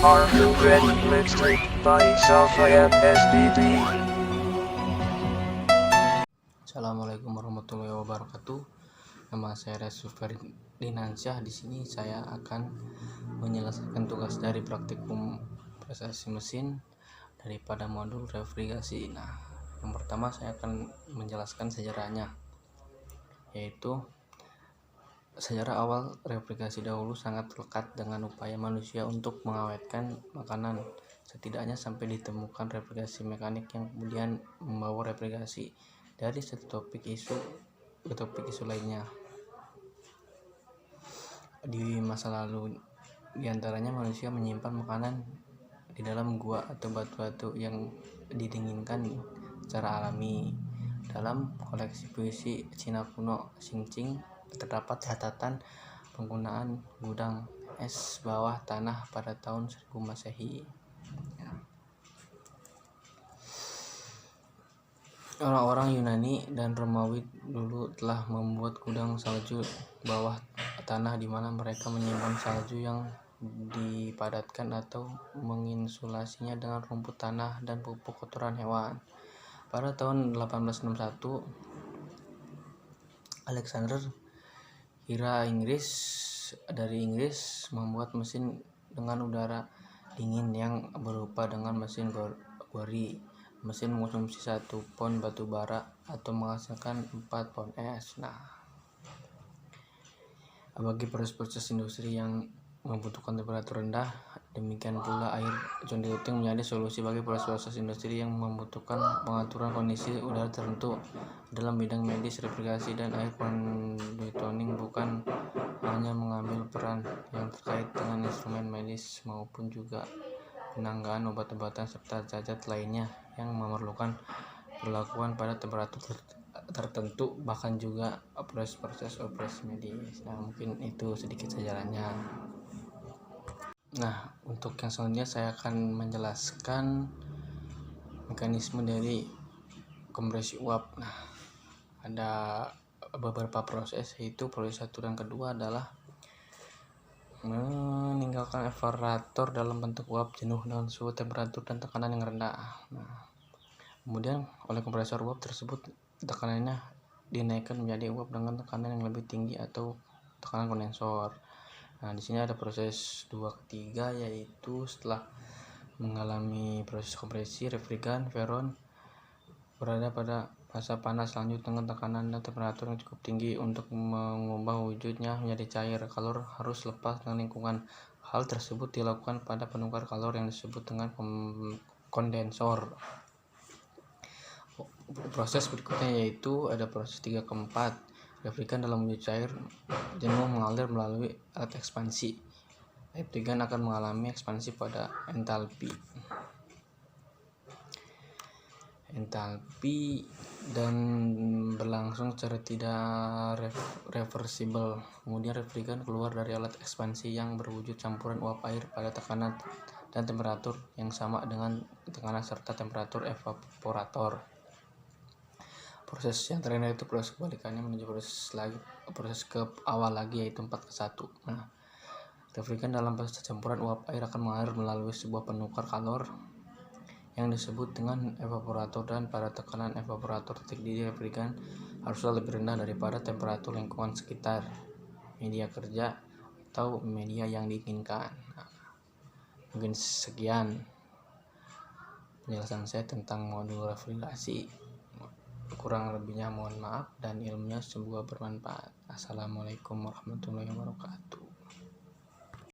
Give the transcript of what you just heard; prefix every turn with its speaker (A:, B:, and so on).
A: R2 Ready Mixtape by Sofia SBB.
B: Assalamualaikum warahmatullahi wabarakatuh. Nama saya Resul Ferdinansyah. Di sini saya akan menyelesaikan tugas dari praktikum prestasi mesin daripada modul refrigerasi. Nah, yang pertama saya akan menjelaskan sejarahnya, yaitu sejarah awal refrigerasi dahulu sangat lekat dengan upaya manusia untuk mengawetkan makanan, setidaknya sampai ditemukan refrigerasi mekanik yang kemudian membawa refrigerasi dari satu topik isu ke topik isu lainnya. Di masa lalu, diantaranya manusia menyimpan makanan di dalam gua atau batu-batu yang didinginkan secara alami. Dalam koleksi puisi Cina kuno Xingqing terdapat catatan penggunaan gudang es bawah tanah pada tahun 1000 Masehi. Orang-orang Yunani dan Romawi dulu telah membuat gudang salju bawah tanah di mana mereka menyimpan salju yang dipadatkan atau menginsulasinya dengan rumput tanah dan pupuk kotoran hewan. Pada tahun 1861, Alexander Hira dari Inggris membuat mesin dengan udara dingin yang berupa dengan mesin gori. Mesin mengonsumsi 1 pon batu bara atau menghasilkan 4 pon es. Nah, bagi proses industri yang membutuhkan temperatur rendah, demikian pula air condiluting menjadi solusi bagi proses industri yang membutuhkan pengaturan kondisi udara tertentu. Dalam bidang medis, refrigerasi dan air conditioning bukan hanya mengambil peran yang terkait dengan instrumen medis maupun juga penanggaan obat-obatan serta zat lainnya yang memerlukan perlakuan pada temperatur tertentu, bahkan juga proses operasi medis. Nah, mungkin itu sedikit sejarahnya. Nah, untuk yang selanjutnya saya akan menjelaskan mekanisme dari kompresi uap. Nah, ada beberapa proses, yaitu proses 1 dan kedua adalah meninggalkan evaporator dalam bentuk uap jenuh dengan suhu temperatur dan tekanan yang rendah. Nah, kemudian oleh kompresor uap tersebut tekanannya dinaikkan menjadi uap dengan tekanan yang lebih tinggi atau tekanan kondensor. Nah, di sini ada proses 2 ketiga, yaitu setelah mengalami proses kompresi, refrigerant Veron berada pada fase panas lanjut dengan tekanan dan temperatur yang cukup tinggi untuk mengubah wujudnya menjadi cair. Kalor harus lepas dengan lingkungan. Hal tersebut dilakukan pada penukar kalor yang disebut dengan kondensor. Proses berikutnya yaitu ada proses 3 ke 4. Refrigerant dalam wujud cair jenuh mengalir melalui alat ekspansi. Refrigerant akan mengalami ekspansi pada entalpi dan berlangsung secara tidak reversibel. Kemudian refrigerant keluar dari alat ekspansi yang berwujud campuran uap air pada tekanan dan temperatur yang sama dengan tekanan serta temperatur evaporator. Proses yang terakhir itu proses kebalikannya menuju proses ke awal lagi, yaitu 4 ke 1. Nah, refrigerant dalam proses campuran uap air akan mengalir melalui sebuah penukar kalor yang disebut dengan evaporator, dan pada tekanan evaporator titik didih refrigerant haruslah lebih rendah daripada temperatur lingkungan sekitar media kerja atau media yang diinginkan. Nah, mungkin sekian penjelasan saya tentang modul refrigerasi. Kurang lebihnya mohon maaf dan ilmunya semoga bermanfaat. Assalamualaikum warahmatullahi wabarakatuh.